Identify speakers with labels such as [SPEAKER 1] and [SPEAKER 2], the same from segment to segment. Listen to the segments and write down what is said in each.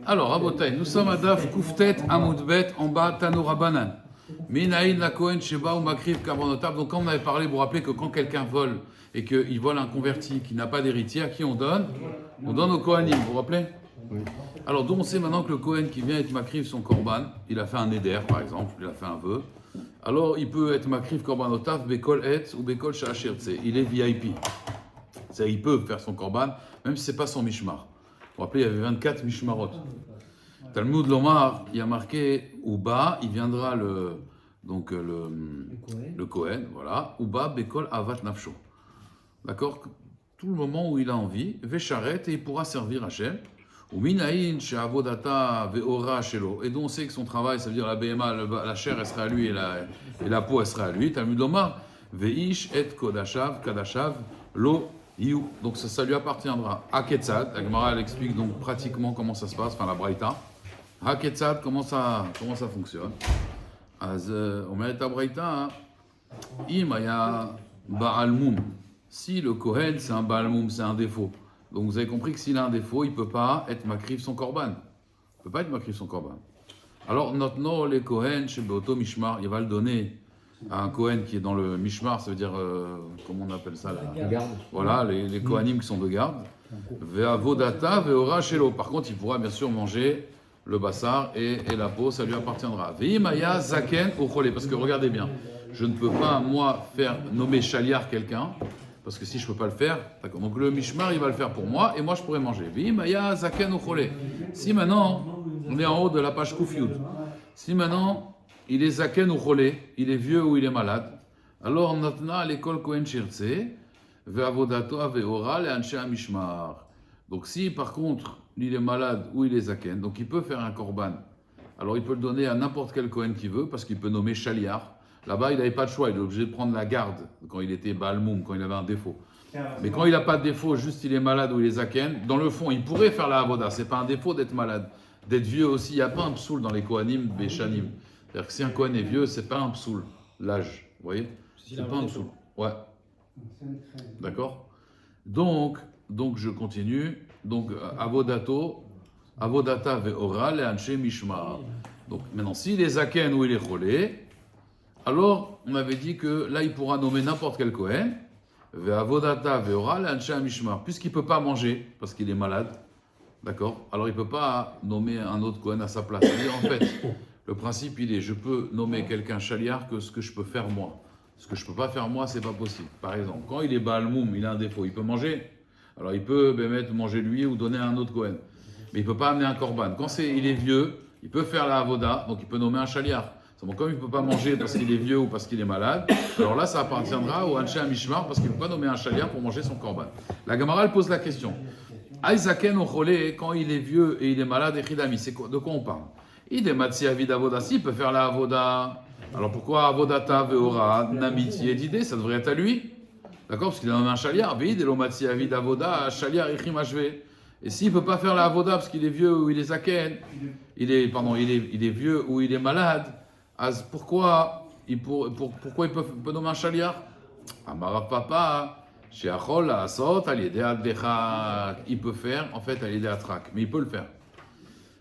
[SPEAKER 1] Alors, Rabotai, nous sommes à Daf Kouftet Amoudbet en bas Tanoura Banan. Minaïn la Kohen Sheba ou Makriv Karbonotab. Donc, quand on avait parlé, vous vous rappelez que quand quelqu'un vole et qu'il vole un converti qui n'a pas d'héritier, à qui on donne? On donne au Kohanim, vous vous rappelez?
[SPEAKER 2] Oui.
[SPEAKER 1] Alors, d'où on sait maintenant que le Kohen qui vient être Makriv son Korban, il a fait un éder par exemple, il a fait un vœu. Alors, il peut être Makriv Korbanotaf, Bekol Et ou Bekol Shachirtse. Il est VIP. C'est-à-dire, il peut faire son Korban, même si ce n'est pas son Mishmar. Vous vous rappelez, il y avait 24 Mishmarot. Talmud Lomar, il y a marqué Uba, il viendra le Kohen, voilà. Uba Bekol Avat Nafsho. D'accord? Tout le moment où il a envie, Vesharet, et il pourra servir Hachem. Ou Minaïn, Sheavodata, Veora Shelo. Et donc on sait que son travail, ça veut dire la BMA, la chair, elle serait à lui et la peau, elle serait à lui. Talmud Lomar, Veish et Kodashav, Kadashav, Lo. Donc ça lui appartiendra. Haketzad, la Gemara elle explique donc pratiquement comment ça se passe, enfin la Braïta. Haketzad, comment ça fonctionne. On met la Braïta, Imaya Baalmoum. Si le Kohen c'est un Baalmoum, c'est un défaut. Donc vous avez compris que s'il a un défaut, il ne peut pas être Makriv son Korban. Il ne peut pas être Makriv son Korban. Alors, notno les Kohen, chez Beoto Mishmar, il va le donner à un Kohen qui est dans le Mishmar, ça veut dire, comment on appelle ça là?
[SPEAKER 2] Garde.
[SPEAKER 1] Voilà, les Kohanim qui sont de garde. Ve'avodata ve'ora shelo. Par contre, il pourra bien sûr manger le bassar et la peau, ça lui appartiendra. Ve'imaya zaken uchole. Parce que regardez bien, je ne peux pas, moi, faire nommer Shaliar quelqu'un, parce que si je ne peux pas le faire, d'accord. Donc le Mishmar, il va le faire pour moi, et moi, je pourrais manger. Ve'imaya zaken uchole. Si maintenant, on est en haut de la page Koufioud, si maintenant, il est zaken ou cholé, il est vieux ou il est malade, alors natna à l'école Kohen Shirtse, ve'avodato ve'ora le'anshe mishmar. Donc si par contre il est malade ou il est zaken, donc il peut faire un korban, alors il peut le donner à n'importe quel Kohen qu'il veut, parce qu'il peut nommer Shaliar. Là-bas il n'avait pas de choix, il est obligé de prendre la garde quand il était Baalmoum, quand il avait un défaut. Mais quand il n'a pas de défaut, juste il est malade ou il est zaken, dans le fond il pourrait faire la avoda, c'est pas un défaut d'être malade. D'être vieux aussi, il n'y a pas un psoul dans les Kohanim, Béchanim. C'est-à-dire que si un Kohen est vieux, c'est pas un psoul, l'âge, vous voyez? C'est pas un psoul. Ouais. D'accord? Donc je continue. Donc, avodata ve'ora le'anshe mishmar. Donc maintenant, s'il est zaken ou il est cholé, alors on avait dit que là, il pourra nommer n'importe quel Kohen, ve'avodata ve'ora le'anshe mishmar, puisqu'il ne peut pas manger, parce qu'il est malade. D'accord? Alors il ne peut pas nommer un autre Kohen à sa place. C'est-à-dire, en fait, le principe, il est, je peux nommer quelqu'un Shaliar que ce que je peux faire moi. Ce que je ne peux pas faire moi, c'est pas possible. Par exemple, quand il est Baalmoum, il a un défaut, il peut manger. Alors il peut manger lui ou donner à un autre Kohen. Mais il ne peut pas amener un Korban. Quand il est vieux, il peut faire la Avoda, donc il peut nommer un Shaliar. Bon, comme il ne peut pas manger parce qu'il est vieux ou parce qu'il est malade, alors là, ça appartiendra au Anshe Mishmar parce qu'il ne peut pas nommer un Shaliar pour manger son Korban. La Gemara, elle pose la question. Aïzaken ou Cholé, quand il est vieux et il est malade, et Chidami, de quoi on parle? Il est Matsi Avid Avoda, si, il peut faire la Avoda. Alors pourquoi Avodata Veora, Namiti et d'idée, ça devrait être à lui? D'accord? Parce qu'il a un Shaliar, Vid, et l'Omatsi Avid Avoda, Shaliar Ichim Hashvé. Et s'il ne peut pas faire la Avoda parce qu'il est vieux ou il est Zaken, il est vieux ou il est malade, pourquoi il peut nommer un Shaliar? Amarav Papa. Il peut faire, en fait, à l'idée atrak, mais il peut le faire.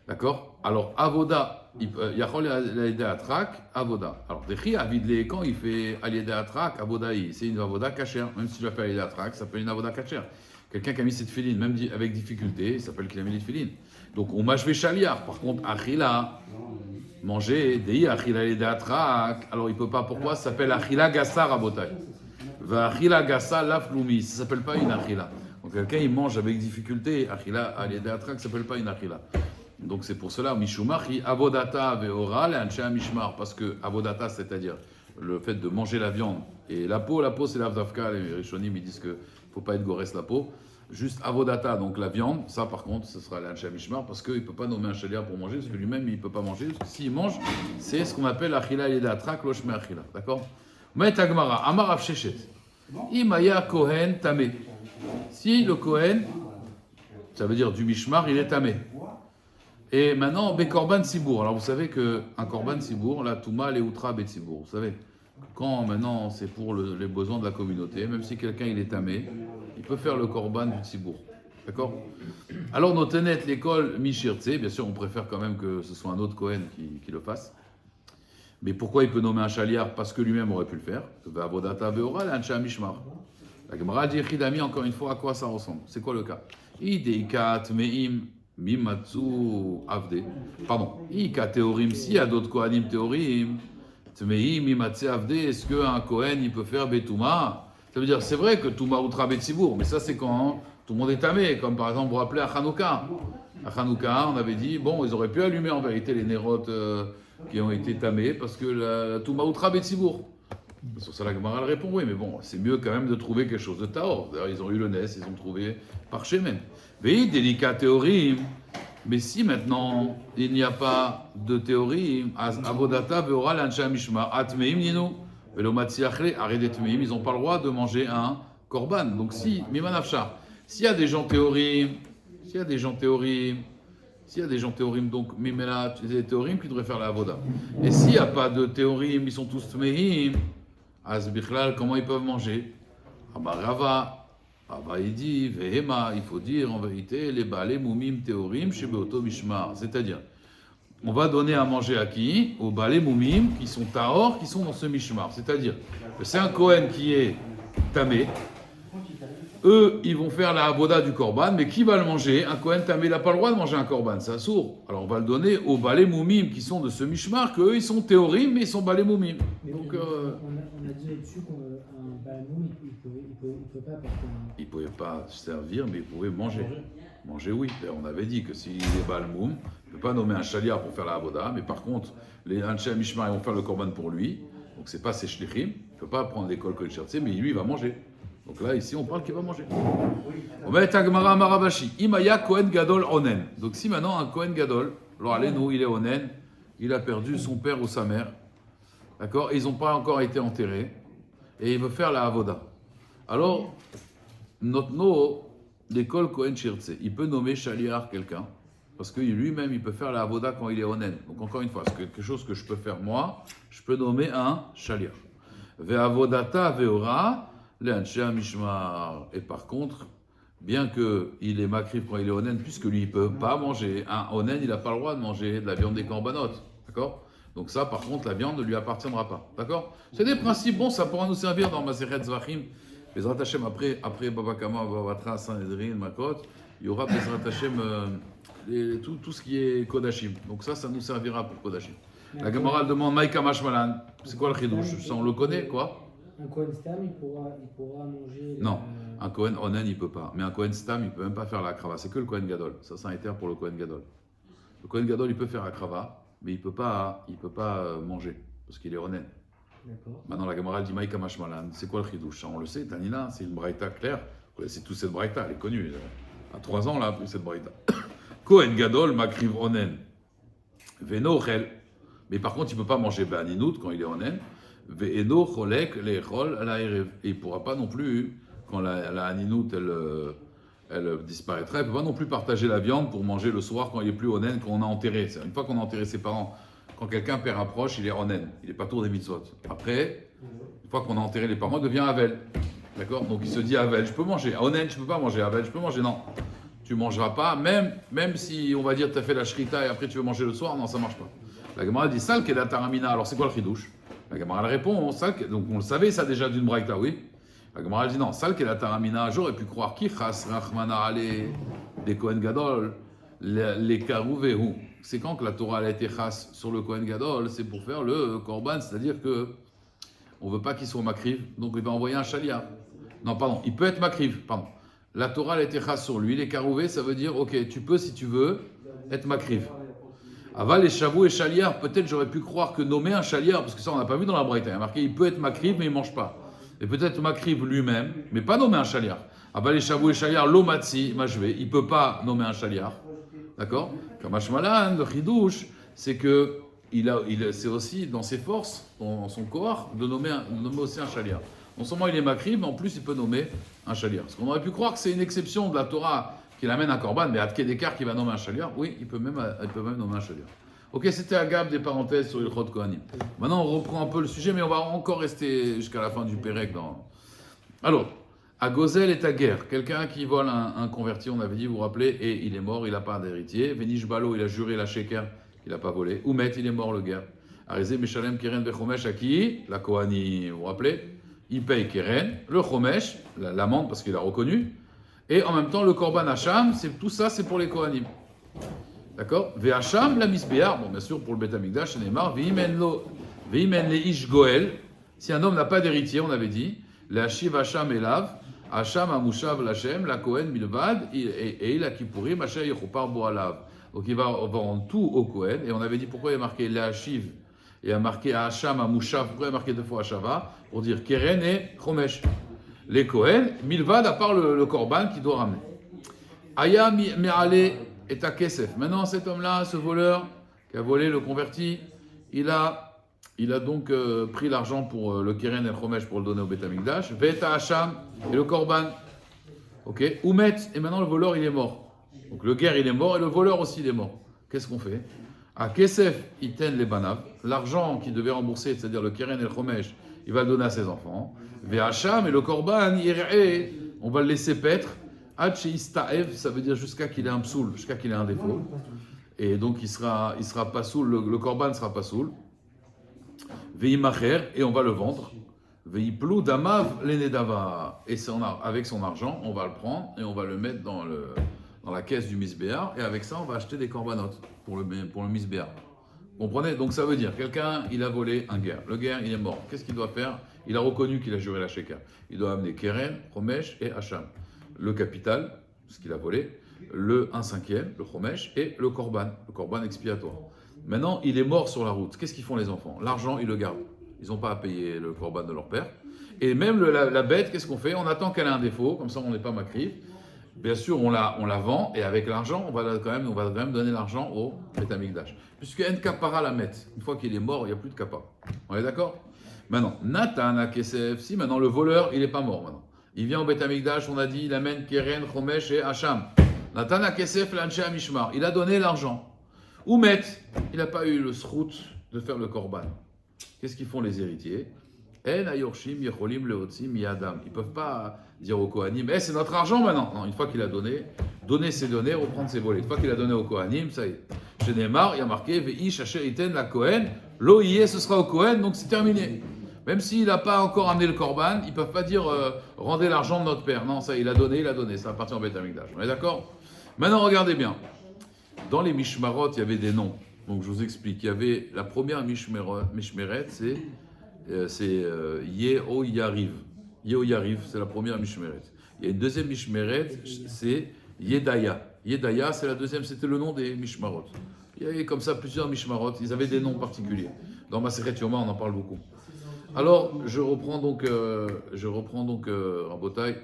[SPEAKER 1] D'accord? Alors, avoda, yachol à l'idée atrak, avoda. Alors, dechi avidle, quand il fait à l'idée atrak, avoda, c'est une avoda cachère. Même si tu l'as fait à l'idée atrak, ça s'appelle une avoda cachère. Quelqu'un qui a mis cette filine, même avec difficulté, il s'appelle qu'il a mis des filines. Donc, on m'a joué chaliar. Par contre, achila, manger, dei achila l'idée atrak. Alors, il peut pas. Pourquoi? Ça s'appelle achila gassar abotai. Achila gassa lafloumi, ça ne s'appelle pas une achila. Donc quelqu'un il mange avec difficulté, achila aliédatrak, ça ne s'appelle pas une achila. Donc c'est pour cela, mishumachi avodata veora le'anshe mishmar, parce que avodata, c'est-à-dire le fait de manger la viande et la peau c'est l'avdavka, les rishonim ils disent qu'il ne faut pas être gorès la peau. Juste avodata, donc la viande, ça par contre, ce sera l'Anshe Mishmar, parce qu'il ne peut pas nommer un chaliar pour manger, parce que lui-même il ne peut pas manger, parce que s'il mange, c'est ce qu'on appelle achila aliédatrak, loshme achila. D'accord? Maït Agmara, Amar Avshechet. Imaya Kohen Tamé. Si le Kohen, ça veut dire du Mishmar, il est Tamé. Et maintenant, Bekorban Sibour. Alors vous savez qu'un Korban Sibour, la Touma, les Outra Betsibour. Vous savez, quand maintenant c'est pour les besoins de la communauté, même si quelqu'un il est Tamé, il peut faire le Korban du Sibour. D'accord? Alors, notenet l'école Mishirtse, bien sûr, on préfère quand même que ce soit un autre Cohen qui le fasse. Mais pourquoi il peut nommer un chaliar? Parce que lui-même aurait pu le faire. Ve'avodata ve'oral anshe mishmar. La Gemara dit Chidami, encore une fois, à quoi ça ressemble? C'est quoi le cas? Ideikat me'im mimatsu avde. Pardon. Ika théorim, s'il y a d'autres Kohanim théorim, tmeim mimatse avde, est-ce qu'un Kohen il peut faire betouma? Ça veut dire, c'est vrai que Touma outra betsibour, mais ça c'est quand tout le monde est tamé, comme par exemple vous vous rappelez à Hanouka. À Hanouka, on avait dit, bon, ils auraient pu allumer en vérité les nérotes qui ont été tamés, parce que la Touma outra betsibour. Sur ça, la Gemara elle répond oui, mais bon, c'est mieux quand même de trouver quelque chose de Taor. D'ailleurs, ils ont eu le Nes, ils ont trouvé par Shemen. Veille, délicat théorie. Mais si maintenant il n'y a pas de théorie, Avodata veora l'ancha mishma atmeim nino velomatziachle aredetmeim, ils n'ont pas le droit de manger un korban. Donc si mimanafshar, s'il y a des gens théorie, donc mimela, des théorim qui devraient faire la avoda. Et s'il n'y a pas de théorim, ils sont tous tmeim. Azbichlal, comment ils peuvent manger? Rava, il dit, Vehema, il faut dire en vérité, les balais moumim théorim chez Beoto Mishmar. C'est-à-dire, on va donner à manger à qui? Aux balais moumim qui sont taor, qui sont dans ce Mishmar. C'est-à-dire, que c'est un Kohen qui est tamé. Eux, ils vont faire la aboda du korban, mais qui va le manger? Un Kohen tamé, il n'a pas le droit de manger un korban, c'est assourd. Alors on va le donner aux balais moumim qui sont de ce mishmar, qu'eux ils sont théorim, mais ils sont balais moumim. Donc,
[SPEAKER 2] on a dit là-dessus qu'un balais moumim, il ne peut pas apporter un...
[SPEAKER 1] Il ne pouvait pas servir, mais il pouvait manger. Manger, oui. D'ailleurs, on avait dit que s'il est balais moum, il ne peut pas nommer un chaliar pour faire la aboda, mais par contre, les Anshe Mishmar, ils vont faire le korban pour lui, donc c'est pas ses shlichim, il ne peut pas prendre l'école Kolchertse, mais lui, il va manger. Donc là, ici, on parle qu'il va manger. On va être Agmara Marabashi. Imaya Kohen Gadol Onen. Donc si maintenant un Kohen Gadol, alors allez, nous, il est Onen, il a perdu son père ou sa mère, d'accord, et ils n'ont pas encore été enterrés, et il veut faire la avoda. Alors, notre l'école Kohen Shirtse, il peut nommer Shaliar quelqu'un, parce que lui-même, il peut faire la avoda quand il est Onen. Donc encore une fois, c'est quelque chose que je peux faire moi, je peux nommer un Shaliar. Ve'avodata ve'ora. Et par contre, bien qu'il est makrif quand il est onen, puisque lui il ne peut pas manger, un onen il n'a pas le droit de manger de la viande des corbanotes, d'accord? Donc ça par contre la viande ne lui appartiendra pas, d'accord? C'est des principes, bon ça pourra nous servir dans Masechet Zvachim, Bezrat Hashem après Baba Kama, Bavatra, Sanhedrin, Makot, il y aura Bezrat Hashem tout ce qui est Kodashim, donc ça nous servira pour Kodashim. La Gemara demande Maïka Mashmalan, c'est quoi le chidouche? Ça on le connaît quoi?
[SPEAKER 2] Un Kohen Stam, il pourra manger...
[SPEAKER 1] Non, un Kohen Onen, il ne peut pas. Mais un Kohen Stam, il ne peut même pas faire la krava. C'est que le Kohen Gadol. Ça, c'est un éther pour le Kohen Gadol. Le Kohen Gadol, il peut faire la krava, mais il ne peut pas manger, parce qu'il est Onen.
[SPEAKER 2] D'accord.
[SPEAKER 1] Maintenant, la Gemara dit Maïka Mashmalan. C'est quoi le chidouche? On le sait, Tanina, c'est une braïta claire. Vous connaissez tous cette braïta, elle est connue. À 3 ans, là, a pris cette braïta. Kohen Gadol, Makriv Onen. Veno Chel. Mais par contre, il ne peut pas manger Be'aninout quand il est Onen. Et il ne pourra pas non plus, quand la haninout elle disparaîtra, il ne peut pas non plus partager la viande pour manger le soir quand il est plus onen, quand on a enterré. C'est une fois qu'on a enterré ses parents, quand quelqu'un perd un proche, il est onen, il n'est pas tour des mitzvot. Après, une fois qu'on a enterré les parents, il devient avel. D'accord? Donc il se dit avel, je peux manger. Onen, je ne peux pas manger. Avel, je peux manger. Non, tu ne mangeras pas, même si on va dire tu as fait la shrita et après tu veux manger le soir, non, ça ne marche pas. La Gemara dit sal qu'est la taramina. Alors c'est quoi le chidouche? La Gemara répond, donc on le savait ça déjà d'une braïta, oui. La Gemara dit non, sal qu'est la taramina, j'aurais pu croire qui chas rachmana ale des Kohen Gadol, les karouvehu. C'est quand que la Torah a été chas sur le Kohen Gadol, c'est pour faire le korban, c'est-à-dire que on veut pas qu'il soit makriv, donc il va envoyer un chaliar. Non, pardon, il peut être makriv, pardon. La Torah a été chas sur lui, les karouvé, ça veut dire, ok, tu peux si tu veux être makriv. Aval et Chavou et Chaliar, peut-être j'aurais pu croire que nommer un Chaliar, parce que ça on n'a pas vu dans la Braïta, il y a marqué il peut être Makriv mais il ne mange pas. Et peut-être Makriv lui-même, mais pas nommer un Chaliar. Aval et Chavou et Chaliar, l'Omatsi, Majvé, il ne peut pas nommer un Chaliar. D'accord? Comme Hashmalan, le Chidouche, c'est que c'est aussi dans ses forces, dans son corps, de nommer aussi un Chaliar. Non seulement il est Makriv, mais en plus il peut nommer un Chaliar. Parce qu'on aurait pu croire que c'est une exception de la Torah qui l'amène à Korban, mais Adke Dekar qui va nommer un chaliar, oui, il peut même nommer un chaliar. Ok, c'était Agab des parenthèses sur le Chod Kohanim. Maintenant, on reprend un peu le sujet, mais on va encore rester jusqu'à la fin du Pérec. Alors, À Gozel est à guerre. Quelqu'un qui vole un converti, on avait dit, vous vous rappelez, et il est mort, il n'a pas d'héritier. Venish Balo, il a juré la sheker qu'il n'a pas volé. Oumet, il est mort, le guerre. Arizé Meshalem Keren Bechomesh à qui? La Kohani, vous vous rappelez? Il paye Keren, le Chomesh, l'amende parce qu'il a reconnu. Et en même temps, le Korban Hacham, tout ça, c'est pour les Kohanim. D'accord? Ve'Hacham, la Misbéar, bon, bien sûr, pour le Beth Amikdash, c'est Neymar. Ve'imen le Ish Goel. Si un homme n'a pas d'héritier, on avait dit, la Shiv Hacham Elav, Hacham Amushav Lachem, la Kohen Milvad, et il a Kippourim, Hacham Yechupar Boalav. Donc il va rendre tout au Kohen. Et on avait dit pourquoi il a marqué la Shiv et il a marqué Hacham Amushav, pourquoi il a marqué deux fois Hachava? Pour dire Keren et Chomesh. Les Kohen, Milvad, à part le Korban qui doit ramener. Aya Me'ale et à Kesef. Maintenant, cet homme-là, ce voleur qui a volé le converti, il a donc pris l'argent pour le Keren et le Chomesh pour le donner au Beth Amikdash. Veta Hacham et le Korban. Ok. Oumet, et maintenant le voleur il est mort. Donc le guerre il est mort et le voleur aussi il est mort. Qu'est-ce qu'on fait? À Kesef, iten les banav. L'argent qu'il devait rembourser, c'est-à-dire le Keren et le Chomesh, il va le donner à ses enfants. Veta Hacham et le Korban, on va le laisser paître. Ad Istaev, ça veut dire jusqu'à qu'il ait un psoul, jusqu'à qu'il ait un défaut. Et donc il sera pas soul, le Korban ne sera pas soul. Veimacher, et on va le vendre. Veiplu damav lenedava. Et avec son argent, on va le prendre et on va le mettre dans la caisse du misbéar. Et avec ça, on va acheter des corbanotes pour le misbéar. Vous comprenez? Donc ça veut dire, quelqu'un, il a volé un guerre. Le guerre, il est mort. Qu'est-ce qu'il doit faire? Il a reconnu qu'il a juré la sheker. Il doit amener Keren, Chomesh et Hacham. Le capital, ce qu'il a volé, le 1/5, le Chomesh, et le Korban expiatoire. Maintenant, il est mort sur la route. Qu'est-ce qu'ils font les enfants? L'argent, ils le gardent. Ils n'ont pas à payer le Korban de leur père. Et même la bête, qu'est-ce qu'on fait? On attend qu'elle ait un défaut, comme ça on n'est pas macrive. Bien sûr, on la vend, et avec l'argent, on va quand même donner l'argent au Beth Amikdash. Puisque En Kapara la met. Une fois qu'il est mort, il n'y a plus de Kappa. On est d'accord? Maintenant, Nathan à Kesef, si maintenant le voleur, il n'est pas mort maintenant. Il vient au Beth Amikdash, on a dit, il amène Keren, Chomesh et Hacham. Nathan à Kesef, l'Anché Mishmar. Il a donné l'argent. Oumet, il n'a pas eu le srout de faire le korban. Qu'est-ce qu'ils font les héritiers? En ayorshim yecholim leotzi miadam. Ils ne peuvent pas dire au Kohanim, c'est notre argent maintenant. Non, une fois qu'il a donné ses données, reprendre ses volets. Une fois qu'il a donné au Kohanim, ça y est. Chez Neymar, il y a marqué Veish asher iten la Kohen, lo yeh, ce sera au Kohen, donc c'est terminé. Même s'il n'a pas encore amené le korban, ils ne peuvent pas dire rendez l'argent de notre père. Non, ça, il a donné, ça appartient au Beth Amikdash. On est d'accord? Maintenant, regardez bien. Dans les Mishmarot, il y avait des noms. Donc, je vous explique. Il y avait la première Mishmeret, c'est Yehoyariv. Yehoyariv, c'est la première Mishmeret. Il y a une deuxième Mishmeret, c'est Yedaya. Yedaya, c'est la deuxième, c'était le nom des Mishmarot. Il y avait comme ça plusieurs Mishmarot, ils avaient des noms particuliers. Dans Masechet Yoma, on en parle beaucoup. Alors, je reprends donc Rabotai.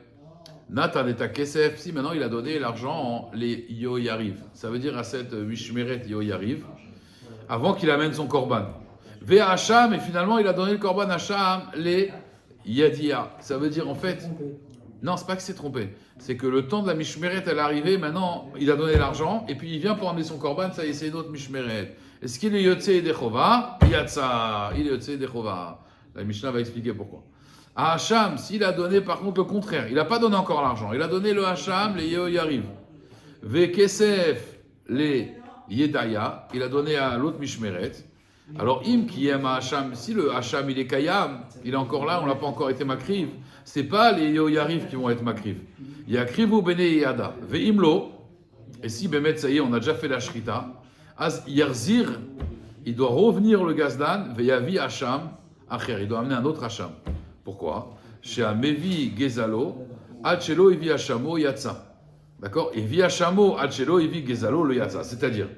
[SPEAKER 1] Nathan est à Kesef, si maintenant il a donné l'argent les Yehoyariv. Ça veut dire à cette Mishmeret Yehoyariv, avant qu'il amène son korban. Vea Hacham, et finalement il a donné le korban Hacham, les Yadia. Ça veut dire en fait, non, c'est pas que c'est trompé, c'est que le temps de la Mishmeret elle est arrivée, maintenant il a donné l'argent, et puis il vient pour amener son korban, ça y est, c'est une autre Mishmeret. Est-ce qu'il est Yotzei Dechova? Yatsa, il est Yotzei Dechova. La Mishnah va expliquer pourquoi. À Hacham, s'il a donné par contre le contraire, il n'a pas donné encore l'argent, il a donné le Hacham, les Yehoyariv. Ve Kesef, les Yedaya, il a donné à l'autre Mishmeret. Alors, Im qui aime à Hacham, si le Hacham il est Kayam, il est encore là, on n'a pas encore été Makriv, c'est pas les Yehoyariv qui vont être Makriv. Yakrivu Bene Yada, Ve Imlo, et si Bemet, ça y est, on a déjà fait la Shrita, Az Yerzir, il doit revenir le Gazdan, Ve Yavi Hacham, Acher, il doit amener un autre Hacham. Pourquoi? Chez Amevi Gezalo, Achelo Evi Hachamo Yatsa. D'accord? Evi Hachamo, Achelo Evi Gezalo le Yatsa. C'est-à-dire,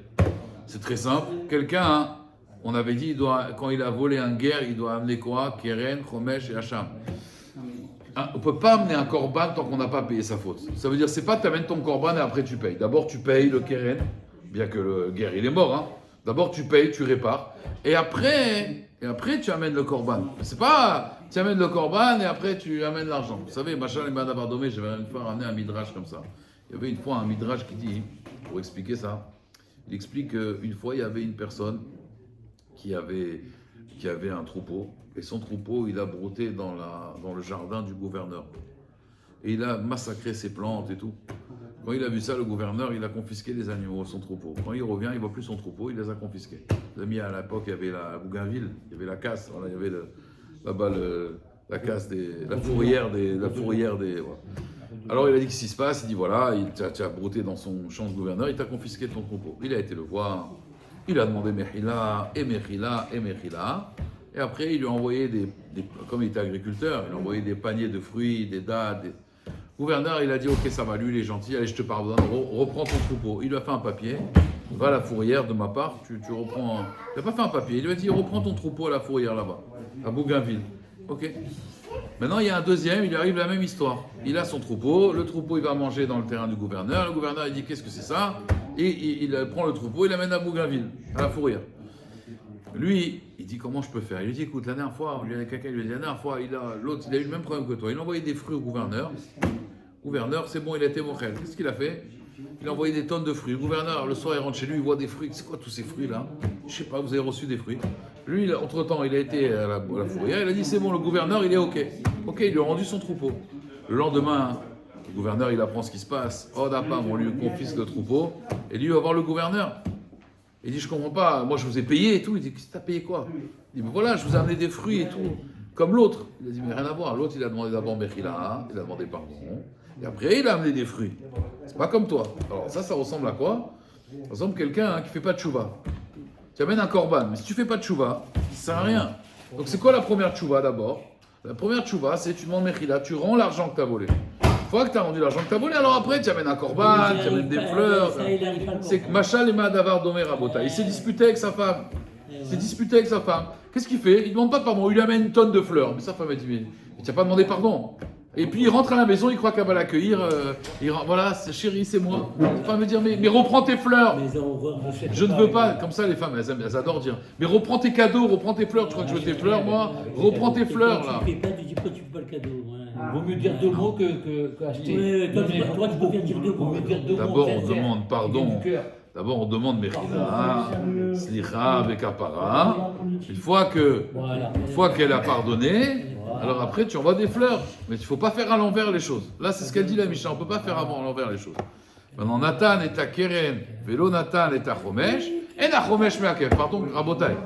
[SPEAKER 1] c'est très simple. Quelqu'un, on avait dit, quand il a volé un guerre, il doit amener quoi? Keren, Chomesh et Hacham. On ne peut pas amener un korban tant qu'on n'a pas payé sa faute. Ça veut dire, c'est pas tu amènes ton korban et après tu payes. D'abord, tu payes le Keren, bien que le guerre, il est mort. Hein. D'abord, tu payes, tu répares. Et après, tu amènes le korban. C'est pas, tu amènes le korban et après, tu amènes l'argent. Vous savez, Machal et Madame Bardomé, j'avais une fois ramené un midrash comme ça. Il y avait une fois un midrash qui dit, pour expliquer ça, il explique qu'une fois, il y avait une personne qui avait un troupeau. Et son troupeau, il a brouté dans le jardin du gouverneur. et il a massacré ses plantes et tout. Quand il a vu ça, le gouverneur, il a confisqué les animaux, son troupeau. Quand il revient, il ne voit plus son troupeau, il les a confisqués. Les amis, à l'époque, il y avait la Bougainville, il y avait la casse, voilà, il y avait là-bas la casse la fourrière des. Voilà. Alors il a dit qu'est-ce qui se passe, il dit voilà, tu as brouté dans son champ de gouverneur, il t'a confisqué ton troupeau. Il a été le voir, il a demandé Mechila, et Mechila, et Mechila. Et après, il lui a envoyé comme il était agriculteur, il a envoyé des paniers de fruits, des dattes. Le gouverneur, il a dit ok, ça va, lui, il est gentil, allez, je te pardonne, reprends ton troupeau. Il lui a fait un papier, va à la fourrière de ma part, tu reprends. Il n'a pas fait un papier, il lui a dit reprends ton troupeau à la fourrière là-bas, à Bougainville. Ok. Maintenant, il y a un deuxième, il lui arrive la même histoire. Il a son troupeau, le troupeau, il va manger dans le terrain du gouverneur. Le gouverneur, il dit qu'est-ce que c'est ça? Et il prend le troupeau, il l'amène à Bougainville, à la fourrière. Lui, il dit comment je peux faire? Il lui dit écoute, la dernière fois, quelqu'un lui a dit la dernière fois, l'autre, il a eu le même problème que toi. Il a envoyé des fruits au gouverneur. Gouverneur, c'est bon, il a été mochel. Qu'est-ce qu'il a fait? Il a envoyé des tonnes de fruits. Le gouverneur, le soir, il rentre chez lui, il voit des fruits. C'est quoi tous ces fruits-là? Je sais pas, vous avez reçu des fruits. Lui, entre-temps, il a été à la fourrière, il a dit c'est bon, le gouverneur, il est OK. OK, il lui a rendu son troupeau. Le lendemain, le gouverneur, il apprend ce qui se passe. Oh, d'apam, on lui confisque le troupeau. Et lui, il va voir le gouverneur. Il dit je comprends pas, moi je vous ai payé et tout. Il dit qu'est-ce que t'as payé quoi? Il dit mais voilà, je vous ai amené des fruits et tout. Comme l'autre. Il a dit mais rien à voir. L'autre, il a demandé d'abord Mechila, il a demandé pardon. Et après, il a amené des fruits. C'est pas comme toi. Alors ça ressemble à quoi? Ça ressemble à quelqu'un qui fait pas de tchouva. Tu amènes un korban, mais si tu fais pas de tchouva, ça sert à rien. Donc c'est quoi la première tchouva d'abord? La première tchouva, c'est tu demandes Mechila, tu rends l'argent que tu as volé. Une fois que tu as rendu l'argent que tu as volé, alors après tu amènes un korban, tu amènes des fleurs. C'est que Machal et Madavar Domer Rabota. Il s'est disputé avec sa femme. Qu'est-ce qu'il fait? Il ne demande pas pardon, il lui amène une tonne de fleurs. Mais sa femme a dit mais tu n'as pas demandé pardon. Et puis il rentre à la maison, il croit qu'elle va l'accueillir. Voilà, chérie, c'est moi. La femme veut dire mais reprends tes fleurs. Je ne veux pas. Comme ça, les femmes, elles adorent dire mais reprends tes cadeaux, reprends tes fleurs. Tu crois que je veux tes fleurs, moi? Reprends tes fleurs, là.
[SPEAKER 3] Tu ne dis pas le cadeau.
[SPEAKER 4] Il vaut mieux dire deux mots qu'acheter.
[SPEAKER 3] Toi, tu peux bien dire deux mots.
[SPEAKER 1] D'abord, on demande pardon. D'abord, on demande Mechila, Slicha, Bekapara. Une fois qu'elle a pardonné, alors après, tu envoies des fleurs. Mais il ne faut pas faire à l'envers les choses. Là, c'est ce qu'elle dit la Mishnah. On ne peut pas faire à l'envers les choses. Maintenant, Nathan est à Keren, Vélo Nathan est à Chomesh, et à Chomesh Meakev. Pardon, Rabotai.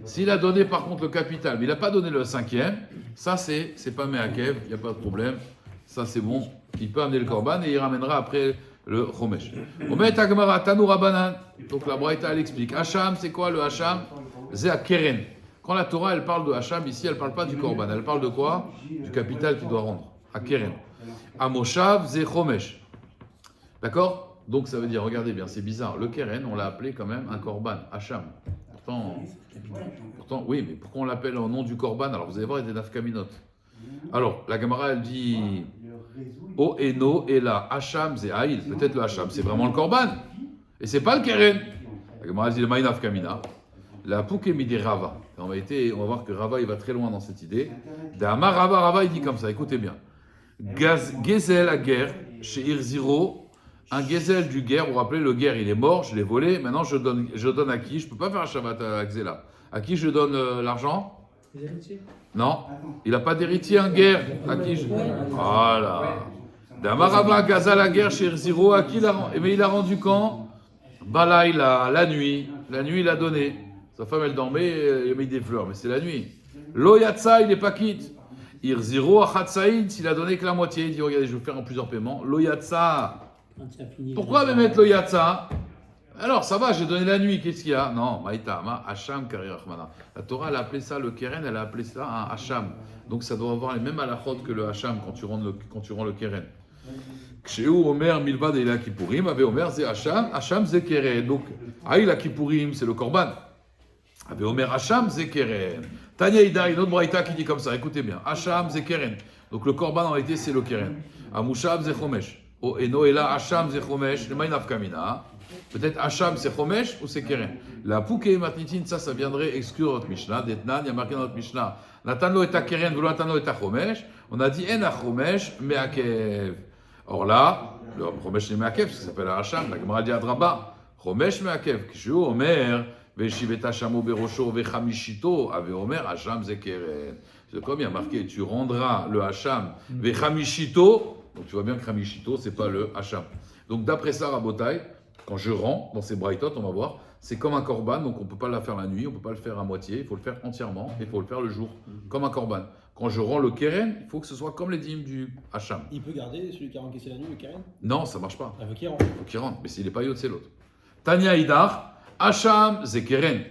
[SPEAKER 1] S'il a donné par contre le capital, mais il n'a pas donné le cinquième, ça, c'est pas Meakev, il n'y a pas de problème. Ça, c'est bon. Il peut amener le korban et il ramènera après le Chomesh. Omet Agmara, Tanou Rabanan. Donc la Braïta, elle explique. Hacham, c'est quoi le Hacham? C'est à Keren. Quand la Torah, elle parle de Hacham, ici, elle ne parle pas du korban. Elle parle de quoi? Du capital qu'il doit rendre. À Keren. À Moshav, c'est Chomesh. D'accord? Donc ça veut dire, regardez bien, c'est bizarre. Le Keren, on l'a appelé quand même un korban, Hacham. Pourtant, oui, mais pourquoi on l'appelle au nom du korban? Alors vous allez voir, il y a des nafkaminot. Alors, la Gemara, elle dit O Eno et la Hacham Zehaïl. Peut-être le Hacham, c'est vraiment le korban. Et c'est pas le Keren. La Gemara, elle dit le Maï nafkamina. La Poukemi des Rava. En vérité, on va voir que Rava, il va très loin dans cette idée. D'Amar Rava, il dit comme ça, écoutez bien. Gezel à guerre, chez Irziro. Un gazelle du guerre, vous vous rappelez, le guerre il est mort, je l'ai volé, maintenant je donne à qui? Je ne peux pas faire un Shabbat à Xéla. À qui je donne l'argent?
[SPEAKER 2] Les héritiers?
[SPEAKER 1] Non, il n'a pas d'héritier en guerre. À qui je... Voilà. Damarava Gazal la guerre chez Ziro, à qui il a rendu? Eh bien, il a rendu quand? Balaïla, la nuit. La nuit, il a donné. Sa femme, elle dormait, il a mis des fleurs, mais c'est la nuit. Loyatsa, il n'est pas quitte. Irziro, Achatsaïd, s'il a donné que la moitié, il dit regardez, je vais faire en plusieurs paiements. Loyatsa. Pourquoi me mettre le yatsa? Alors ça va, j'ai donné la nuit, qu'est-ce qu'il y a? Non, Maïtama, Hacham, Kari Rachmana. La Torah, elle a appelé ça le Keren, elle a appelé ça un Hacham. Donc ça doit avoir les mêmes halachot que le Hacham quand tu rends le Keren. Chez Omer, Milvad et la Kippourim, avait Omer, c'est Hacham, Hacham, c'est Keren. Donc, Aïe la Kippourim, c'est le Korban. Avait Omer, Hacham, c'est Keren. Tanya Ida, une autre braïta qui dit comme ça, écoutez bien, Hacham, c'est Keren. Donc le Korban en réalité, c'est le Keren. Amouchav, c'est Chomesh. Et Noéla, Hacham, c'est Chomesh, le Maïnaf Kamina. Peut-être Hacham, c'est Chomesh ou c'est Keren. La Pouké Matnitin, ça viendrait exclure notre Mishnah. D'Etnan, il y a marqué dans notre Mishnah. Natano et Keren, vouloir Natano et Chomesh. On a dit En Chomesh, Meakev. Or là, le Chomesh n'est Meakev, ça s'appelle Hacham. La Gemara dit Adraba. Chomesh Meakev. Kishu Omer, Veshivet Hachamo Berosho, Vechamishito, Ave Omer, Hacham, c'est Keren. C'est comme il y a marqué, tu rendras le Hacham, Vechamishito. Donc tu vois bien que Hamishito, c'est pas le Hacham. Donc d'après ça, Rabotai, quand je rends dans ces braïtot, on va voir, c'est comme un korban, donc on ne peut pas la faire la nuit, on ne peut pas le faire à moitié, il faut le faire entièrement, et il faut le faire le jour, comme un korban. Quand je rends le keren, il faut que ce soit comme les dîmes du Hacham.
[SPEAKER 5] Il peut garder celui qui a encaissé la nuit, le keren?
[SPEAKER 1] Non, ça ne marche pas.
[SPEAKER 5] Avec qui rentre?
[SPEAKER 1] Il faut qu'il rentre, mais s'il n'est pas yot, c'est l'autre. Tanya Idar, Hacham, c'est keren.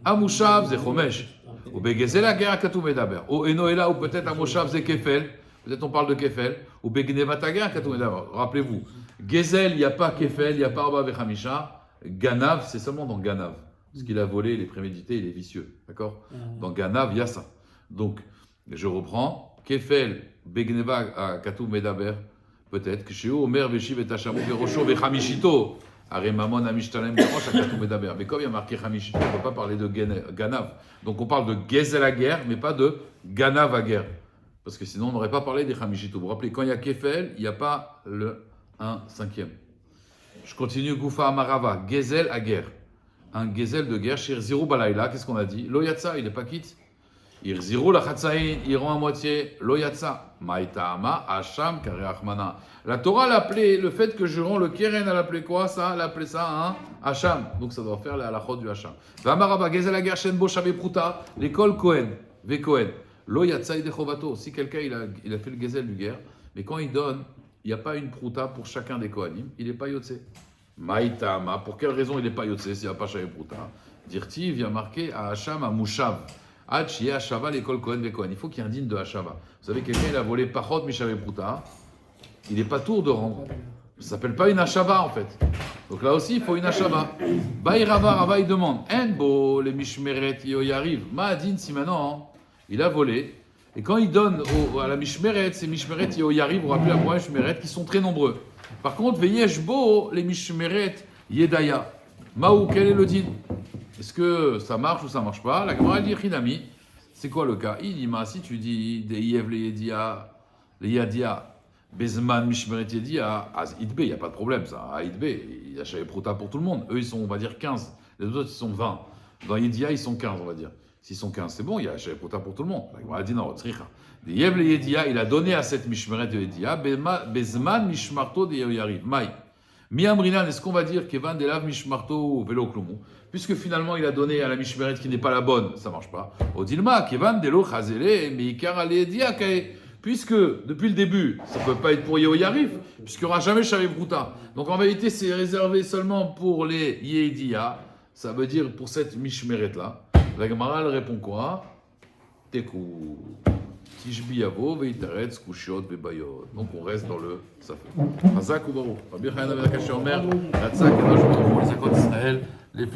[SPEAKER 1] Amouchav, c'est chomesh. Ou Begezel, la guerre à Katou Medaber. Ou Enoela, ou peut-être Amouchav, c'est kefel. Peut-être on parle de kefel. Ou Begneva, ta guerre à Katou Medaber. Rappelez-vous, Gezel, il n'y a pas kefel, il n'y a pas Arba Vechamisha. Ganav, c'est seulement dans Ganav. Parce qu'il a volé, il est prémédité, il est vicieux. D'accord? Dans Ganav, il y a ça. Donc, je reprends. Kefel, Begneva à Katou Medaber. Peut-être que chez Omer, Veshiv et Hachamou, Verosho, Vechamishito. Arimamon, Amishtalem, Verosh, à Katou Medaber. Mais comme il y a marqué Chamishito, on ne peut pas parler de Ganav. Donc on parle de Gezel à guerre, mais pas de Ganav à guerre. Parce que sinon, on n'aurait pas parlé des Chamishito. Vous vous rappelez, quand il y a Kefel, il n'y a pas le 1/5. Je continue, Goufa Amarava, Gezel à guerre. Un Gezel de guerre, Shir Zirou Balaïla, qu'est-ce qu'on a dit? Lo Yatsa, il n'est pas quitte. Ir Zirou la Chatsaïn, ils rend à moitié. Lo Yatsa, Maïtaama, Hacham, Kareachmana. La Torah l'appelait, le fait que je rends le Keren, elle appelait quoi ça? Elle appelait ça un Hacham. Donc ça doit faire la halachot du Hacham. Vamarava, Gezel à guerre, Shen Bo Shavé Pruta, l'école Kohen, Ve Kohen. Lo Yatsa ide Chovato. Si quelqu'un il a fait le Gezel du guerre, mais quand il donne, il n'y a pas une Pruta pour chacun des Kohanim, il n'est pas Yotse. Maïtama, pour quelle raison il n'est pas Yotse s'il n'y a pas Shavé Pruta? Dirti vient marquer à Hacham, à Mouchav. Hachi Hachava, l'école Kohen, Ve Kohen. Il faut qu'il y ait un digne de Hachava. Vous savez, quelqu'un il a volé Pachot, Mishavé Pruta. Il n'est pas tour de rendre. Ça ne s'appelle pas une Hachava en fait. Donc là aussi, il faut une Hachava. Baïrava, Rava, il demande Enbo, les Mishmeret, y arrive. Ma'adin, si maintenant, il a volé. Et quand il donne à la Mishmeret, ces Mishmeret, y arrive, vous vous rappelez la première Mishmeret, qui sont très nombreux. Par contre, Veyeshbo, les Mishmeret, Yedaya. Maou, quel est le din? Est-ce que ça marche ou ça ne marche pas? La Gemara dit Chinami. C'est quoi le cas? Il dit, si tu dis des Yev, les Yedia, les Yadia. Bezman, Mishmeret, Yedia, à Idbe, il n'y a pas de problème, ça. À Idbe, il y a Shavé Pruta pour tout le monde. Eux, ils sont, on va dire, 15. Les autres, ils sont 20. Dans Yedia, ils sont 15, on va dire. S'ils sont 15, c'est bon, il y a Shavé Pruta pour tout le monde. On a dit non, Tzricha. Des Yev, les Yedia, il a donné à cette Mishmeret de Yedia, Bezman, Mishmarto, de Yariv. Maï. Miamrinan, est-ce qu'on va dire Kevan, Delav, Mishmarto, Velo, Kloumou? Puisque finalement, il a donné à la Mishmeret qui n'est pas la bonne, ça ne marche pas. Odilma, Kevan, Delo, Chazele, Meikar, Ale, Yedia, puisque, depuis le début, ça ne peut pas être pour Yehoyarif, puisqu'il n'y aura jamais Shavé Pruta. Donc en vérité, c'est réservé seulement pour les Yedia, ça veut dire pour cette Mishmeret-là. La Gemara, elle répond quoi? Tekou. Tishbiyavo, Veitaretz, Kushiot, Vebayot. Donc on reste dans le Safek. Hazak ou Baruch. Rabbi Chanan Ben Akash Omer, Ratzak, Elosh, Baruch, les Zakot Israël, les